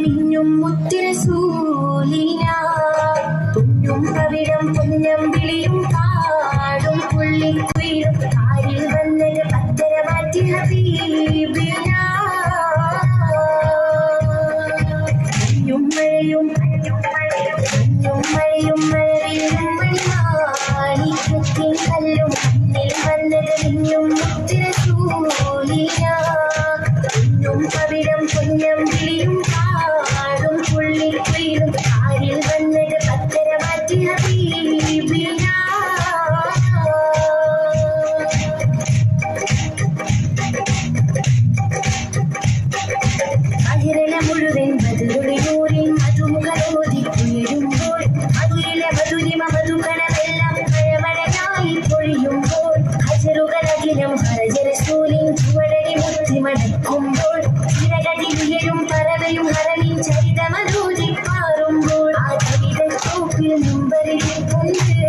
മിന്നും മുത്തിരസൂലിന പൊന്നും കവിടം പൊന്നം വിളിയും പാടും പുള്ളിക്കുയിലും കാരിൽ വന്നത് പത്തര മാറ്റി ഹബീബിന മഞ്ഞും മഴയും മഴവിലും മണിമാണിക്കത്തിൻ കല്ലും മണ്ണിൽ വന്നത് മിന്നും മുത്തിരസൂലിന പൊന്നും കവിടം പൊന്നം വിളിയും പാടും പുള്ളിക്കുയിലും കാരിൽ വന്നത് പത്തര മാറ്റി ഹബീബിന അഹിരല മുഴുവൻ മധുരൊളിയൂരിൻ മധുമുഖരോധി ഉയരുമ്പോൾ മധുരിലെ മധുരിമ മധുകണമെല്ലാം മഴമഴയായി പൊഴിയുമ്പോൾ ഹജറുകളകിലും ഹരജരസൂലിൻ ചുവടടി മുത്തി മടക്കുമ്പോൾ ചിരകടിലുയരും പറവയും ഹരണിൻ ചരിതമധൂരി പാറുമ്പോൾ ആ ചരിതത്തോപ്പിൽ മുമ്പരിലുണ്ട്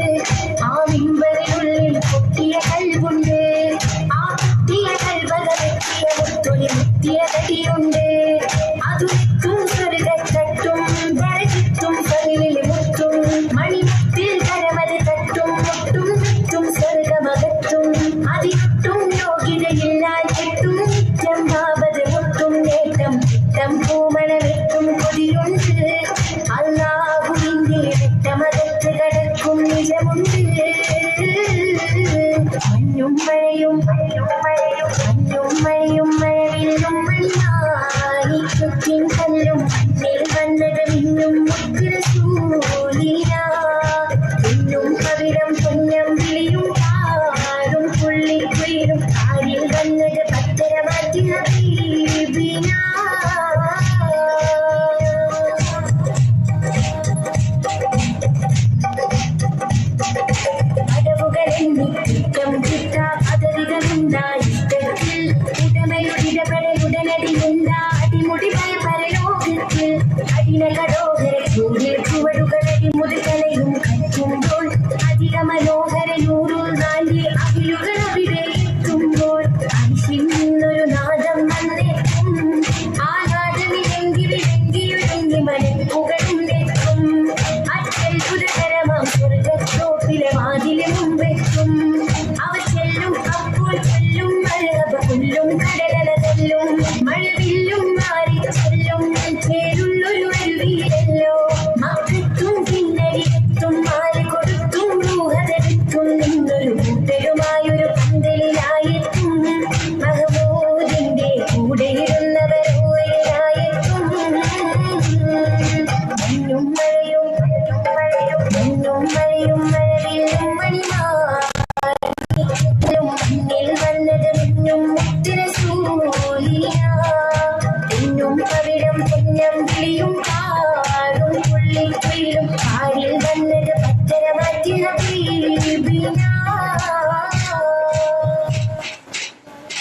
ആ മിമ്പറിനുള്ളിൽ പൊട്ടിയ കൽവുണ്ട് ആ പൊട്ടിയ കൽവകമെത്തിയ മുത്തൊളി മുത്തിയ കടിയുണ്ട് അതും സ്വർഗത്തട്ടും വരച്ചിട്ടും കവിളിൽ മുത്തും മണിമുത്തിൽ കരമത് തട്ടും മുട്ടും വിട്ടും സ്വർഗമകത്തും അതിട്ടും യോഗ്യതയില്ലാഞ്ഞിട്ടും നിത്യം ഭാവത് മുട്ടും നേട്ടം ചിത്തം പൂമണമെത്തും കൊതിയുണ്ട് അല്ലാഹുവിന്റെ വെട്ടമകത്ത് കടക്കും നിജമുണ്ട് മഞ്ഞും മഴയും മഴവിലും മണിമാണിക്കത്തിൻ കല്ലും മണ്ണിൽ വന്നത് മിന്നും മുത്തിരസൂലിന പൊന്നും കവിടം പൊന്നം വിളിയും പാടും പുള്ളിക്കുയിലും കാരിൽ വന്നത് പത്തര മാറ്റി ഹബീബിന അടവുകളെണ്ണി കുറ്റം കിട്ടാ പദവികളുണ്ടായിട്ടത്തിൽ ഉടമയുടെ ഉടനടിയുണ്ടാ അടിമുടി പരലോകത്തിൽ അടിനകട